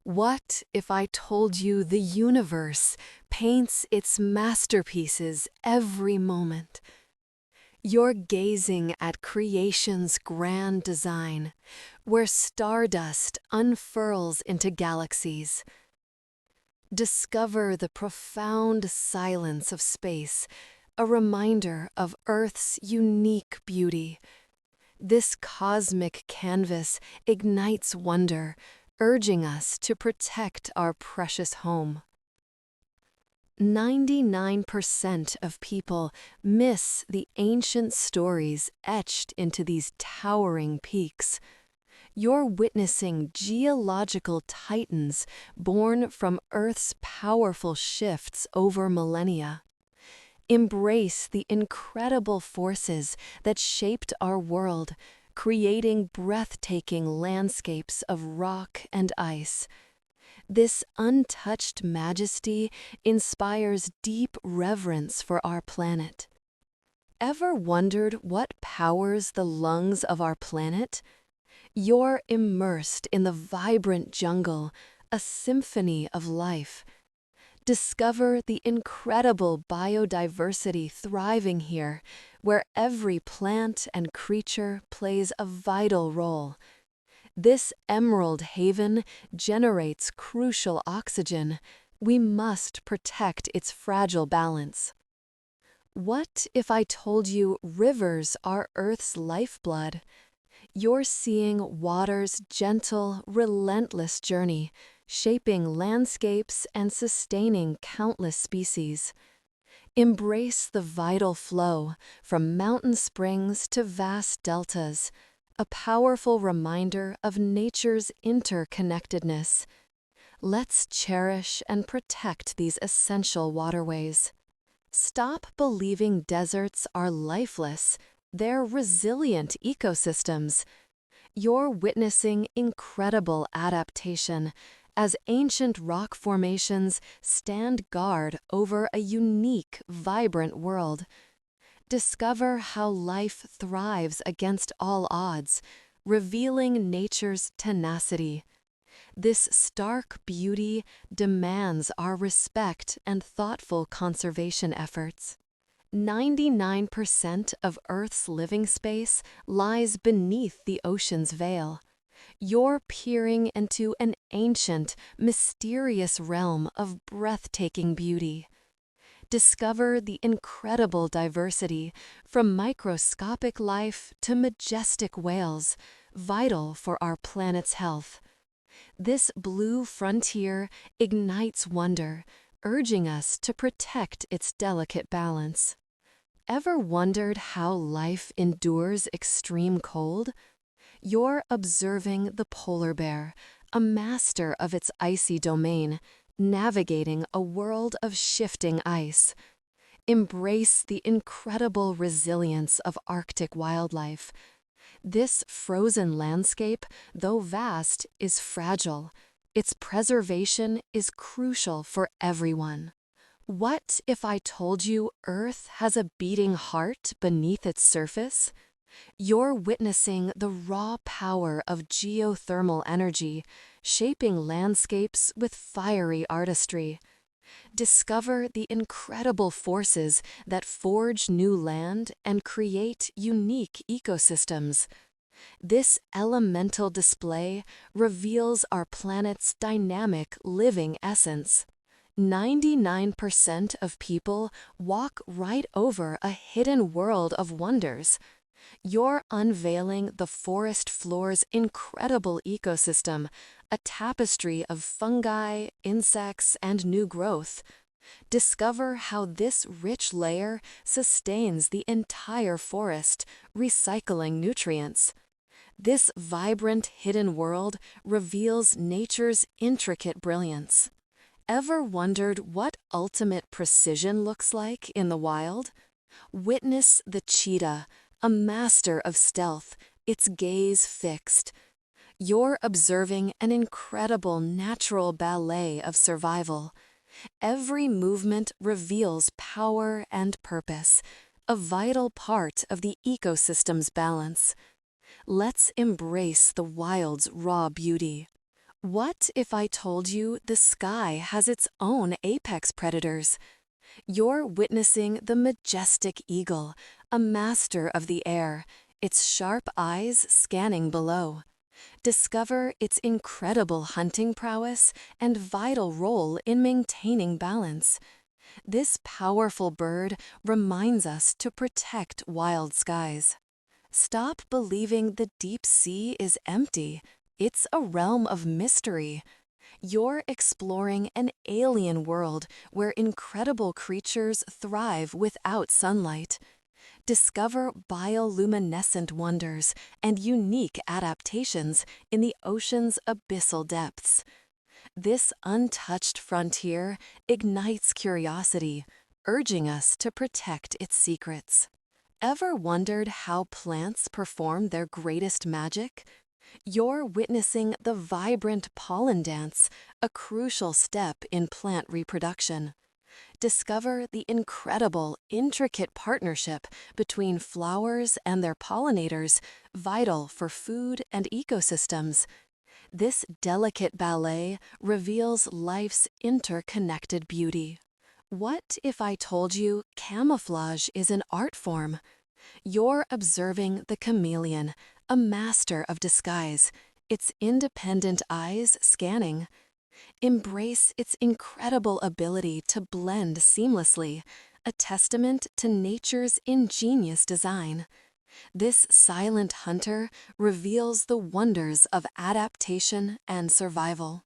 What if I told you the universe paints its masterpieces every moment? You're gazing at creation's grand design, where stardust unfurls into galaxies. Discover the profound silence of space, a reminder of Earth's unique beauty. This cosmic canvas ignites wonder, urging us to protect our precious home. 99% of people miss the ancient stories etched into these towering peaks. You're witnessing geological titans born from Earth's powerful shifts over millennia. Embrace the incredible forces that shaped our world, creating breathtaking landscapes of rock and ice. This untouched majesty inspires deep reverence for our planet. Ever wondered what powers the lungs of our planet? You're immersed in the vibrant jungle, a symphony of life. Discover the incredible biodiversity thriving here, where every plant and creature plays a vital role. This emerald haven generates crucial oxygen. We must protect its fragile balance. What if I told you rivers are Earth's lifeblood? You're seeing water's gentle, relentless journey, shaping landscapes and sustaining countless species. Embrace the vital flow, from mountain springs to vast deltas, a powerful reminder of nature's interconnectedness. Let's cherish and protect these essential waterways. Stop believing deserts are lifeless. They're resilient ecosystems. You're witnessing incredible adaptation as ancient rock formations stand guard over a unique, vibrant world. Discover how life thrives against all odds, revealing nature's tenacity. This stark beauty demands our respect and thoughtful conservation efforts. 99% of Earth's living space lies beneath the ocean's veil. You're peering into an ancient, mysterious realm of breathtaking beauty. Discover the incredible diversity, from microscopic life to majestic whales, vital for our planet's health. This blue frontier ignites wonder, urging us to protect its delicate balance. Ever wondered how life endures extreme cold? You're observing the polar bear, a master of its icy domain, navigating a world of shifting ice. Embrace the incredible resilience of Arctic wildlife. This frozen landscape, though vast, is fragile. Its preservation is crucial for everyone. What if I told you Earth has a beating heart beneath its surface? You're witnessing the raw power of geothermal energy, shaping landscapes with fiery artistry. Discover the incredible forces that forge new land and create unique ecosystems. This elemental display reveals our planet's dynamic, living essence. 99% of people walk right over a hidden world of wonders. You're unveiling the forest floor's incredible ecosystem, a tapestry of fungi, insects, and new growth. Discover how this rich layer sustains the entire forest, recycling nutrients. This vibrant hidden world reveals nature's intricate brilliance. Ever wondered what ultimate precision looks like in the wild? Witness the cheetah, a master of stealth, its gaze fixed. You're observing an incredible natural ballet of survival. Every movement reveals power and purpose, a vital part of the ecosystem's balance. Let's embrace the wild's raw beauty. What if I told you the sky has its own apex predators? You're witnessing the majestic eagle, a master of the air, its sharp eyes scanning below. Discover its incredible hunting prowess and vital role in maintaining balance. This powerful bird reminds us to protect wild skies. Stop believing the deep sea is empty. It's a realm of mystery. You're exploring an alien world where incredible creatures thrive without sunlight. Discover bioluminescent wonders and unique adaptations in the ocean's abyssal depths. This untouched frontier ignites curiosity, urging us to protect its secrets. Ever wondered how plants perform their greatest magic? You're witnessing the vibrant pollen dance, a crucial step in plant reproduction. Discover the incredible, intricate partnership between flowers and their pollinators, vital for food and ecosystems. This delicate ballet reveals life's interconnected beauty. What if I told you camouflage is an art form? You're observing the chameleon, a master of disguise, its independent eyes scanning. Embrace its incredible ability to blend seamlessly, a testament to nature's ingenious design. This silent hunter reveals the wonders of adaptation and survival.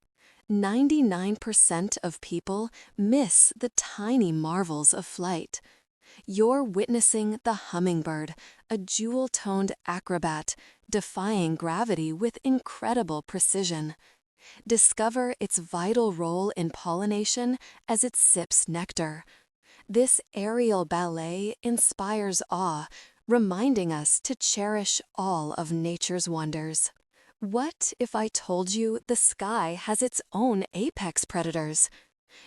99% of people miss the tiny marvels of flight. You're witnessing the hummingbird, a jewel-toned acrobat, defying gravity with incredible precision. Discover its vital role in pollination as it sips nectar. This aerial ballet inspires awe, reminding us to cherish all of nature's wonders. What if I told you the sky has its own apex predators?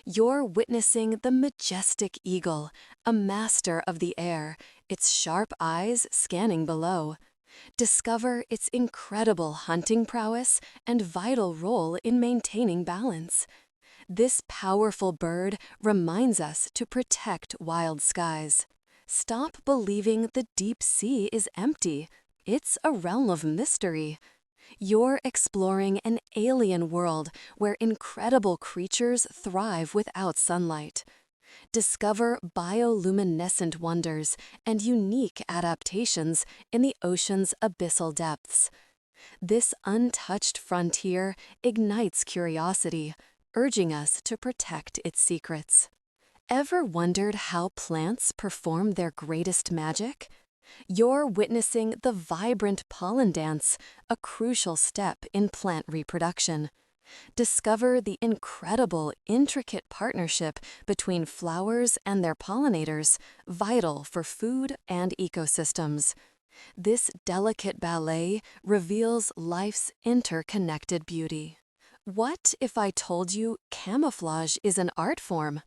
You're witnessing the majestic eagle, a master of the air, its sharp eyes scanning below. Discover its incredible hunting prowess and vital role in maintaining balance. This powerful bird reminds us to protect wild skies. Stop believing the deep sea is empty. It's a realm of mystery. You're exploring an alien world where incredible creatures thrive without sunlight. Discover bioluminescent wonders and unique adaptations in the ocean's abyssal depths. This untouched frontier ignites curiosity, urging us to protect its secrets. Ever wondered how plants perform their greatest magic? You're witnessing the vibrant pollen dance, a crucial step in plant reproduction. Discover the incredible, intricate partnership between flowers and their pollinators, vital for food and ecosystems. This delicate ballet reveals life's interconnected beauty. What if I told you camouflage is an art form?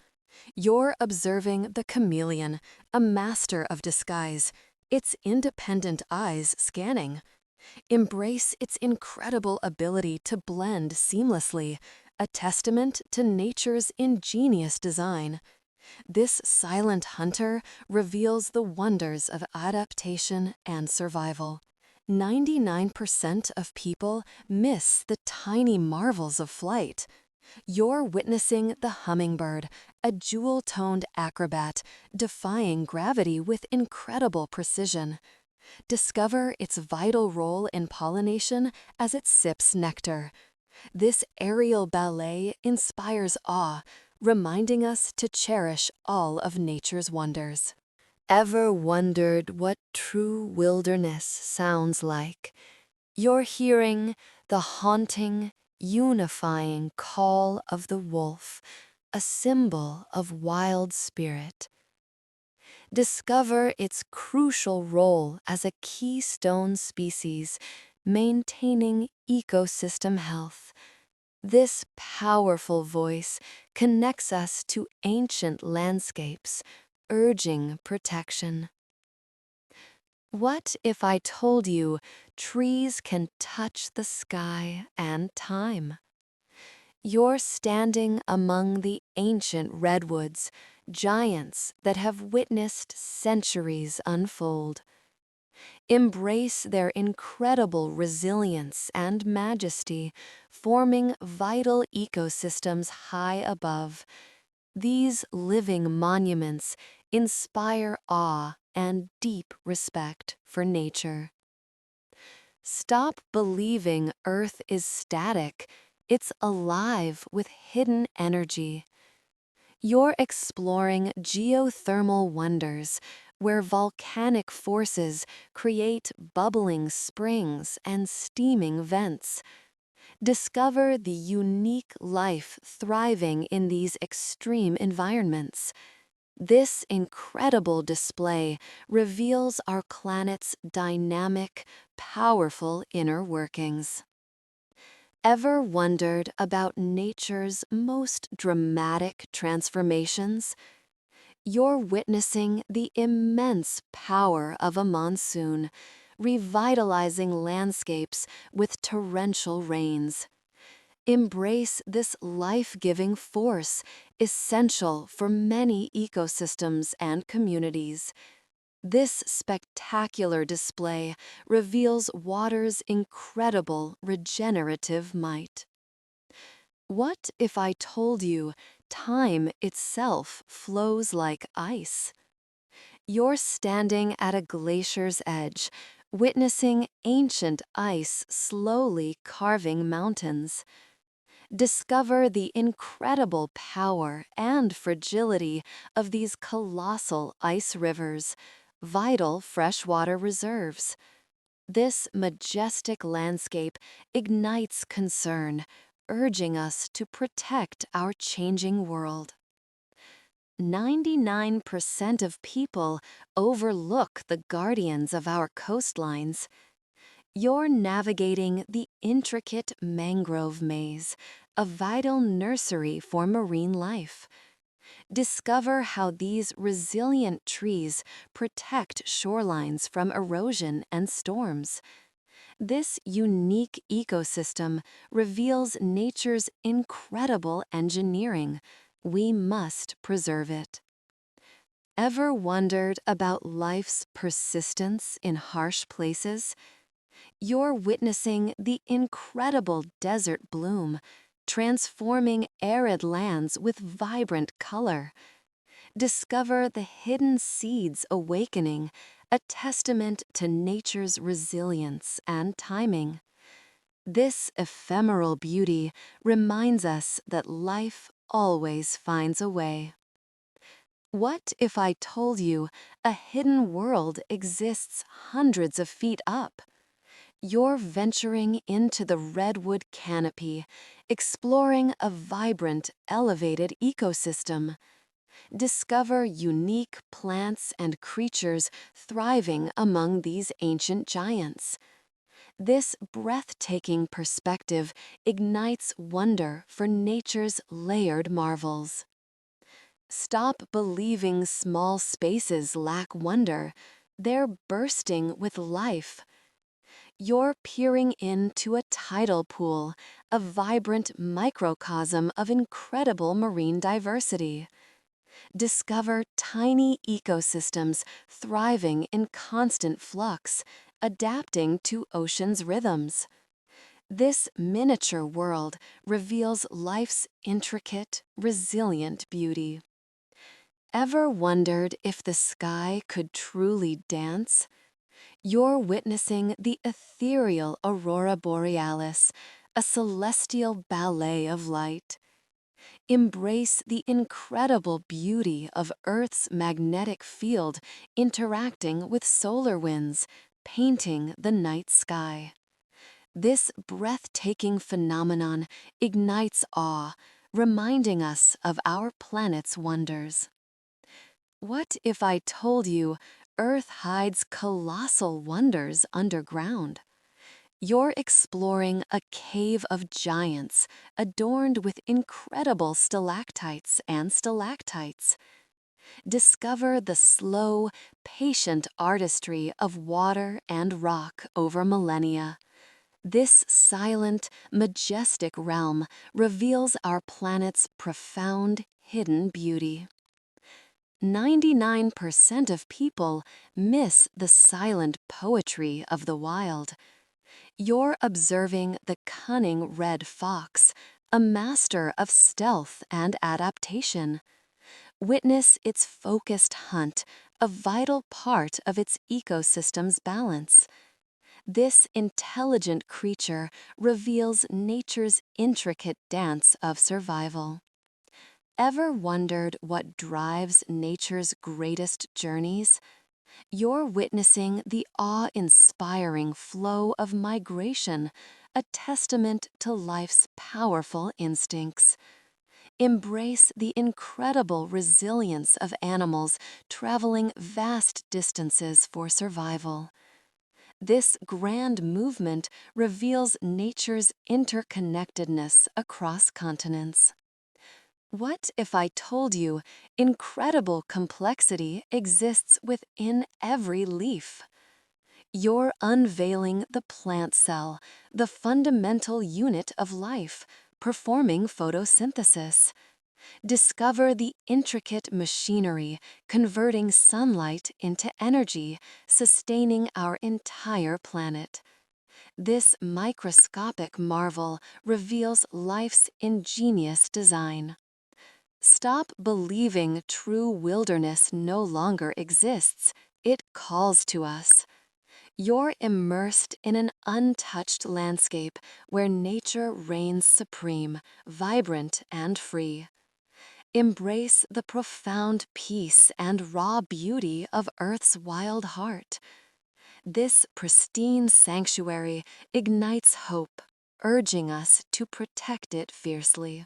You're observing the chameleon, a master of disguise, its independent eyes scanning. Embrace its incredible ability to blend seamlessly, a testament to nature's ingenious design. This silent hunter reveals the wonders of adaptation and survival. 99% of people miss the tiny marvels of flight. You're witnessing the hummingbird, a jewel-toned acrobat, defying gravity with incredible precision. Discover its vital role in pollination as it sips nectar. This aerial ballet inspires awe, reminding us to cherish all of nature's wonders. Ever wondered what true wilderness sounds like? You're hearing the haunting, unifying call of the wolf, a symbol of wild spirit. Discover its crucial role as a keystone species, maintaining ecosystem health. This powerful voice connects us to ancient landscapes, urging protection. What if I told you trees can touch the sky and time? You're standing among the ancient redwoods, giants that have witnessed centuries unfold. Embrace their incredible resilience and majesty, forming vital ecosystems high above. These living monuments inspire awe and deep respect for nature. Stop believing Earth is static. It's alive with hidden energy. You're exploring geothermal wonders, where volcanic forces create bubbling springs and steaming vents. Discover the unique life thriving in these extreme environments. This incredible display reveals our planet's dynamic, powerful inner workings. Ever wondered about nature's most dramatic transformations? You're witnessing the immense power of a monsoon, revitalizing landscapes with torrential rains. Embrace this life-giving force, essential for many ecosystems and communities. This spectacular display reveals water's incredible regenerative might. What if I told you time itself flows like ice? You're standing at a glacier's edge, witnessing ancient ice slowly carving mountains. Discover the incredible power and fragility of these colossal ice rivers, vital freshwater reserves. This majestic landscape ignites concern, urging us to protect our changing world. 99% of people overlook the guardians of our coastlines. You're navigating the intricate mangrove maze, a vital nursery for marine life. Discover how these resilient trees protect shorelines from erosion and storms. This unique ecosystem reveals nature's incredible engineering. We must preserve it. Ever wondered about life's persistence in harsh places? You're witnessing the incredible desert bloom, transforming arid lands with vibrant color. Discover the hidden seeds awakening, a testament to nature's resilience and timing. This ephemeral beauty reminds us that life always finds a way. What if I told you a hidden world exists hundreds of feet up? You're venturing into the redwood canopy, exploring a vibrant, elevated ecosystem. Discover unique plants and creatures thriving among these ancient giants. This breathtaking perspective ignites wonder for nature's layered marvels. Stop believing small spaces lack wonder. They're bursting with life. You're peering into a tidal pool, a vibrant microcosm of incredible marine diversity. Discover tiny ecosystems thriving in constant flux, adapting to ocean's rhythms. This miniature world reveals life's intricate, resilient beauty. Ever wondered if the sky could truly dance? You're witnessing the ethereal aurora borealis, a celestial ballet of light. Embrace the incredible beauty of Earth's magnetic field interacting with solar winds, painting the night sky. This breathtaking phenomenon ignites awe, reminding us of our planet's wonders. What if I told you Earth hides colossal wonders underground? You're exploring a cave of giants adorned with incredible stalactites and stalactites. Discover the slow, patient artistry of water and rock over millennia. This silent, majestic realm reveals our planet's profound, hidden beauty. 99% of people miss the silent poetry of the wild. You're observing the cunning red fox, a master of stealth and adaptation. Witness its focused hunt, a vital part of its ecosystem's balance. This intelligent creature reveals nature's intricate dance of survival. Ever wondered what drives nature's greatest journeys? You're witnessing the awe-inspiring flow of migration, a testament to life's powerful instincts. Embrace the incredible resilience of animals traveling vast distances for survival. This grand movement reveals nature's interconnectedness across continents. What if I told you incredible complexity exists within every leaf? You're unveiling the plant cell, the fundamental unit of life, performing photosynthesis. Discover the intricate machinery converting sunlight into energy, sustaining our entire planet. This microscopic marvel reveals life's ingenious design. Stop believing true wilderness no longer exists. It calls to us. You're immersed in an untouched landscape where nature reigns supreme, vibrant and free. Embrace the profound peace and raw beauty of Earth's wild heart. This pristine sanctuary ignites hope, urging us to protect it fiercely.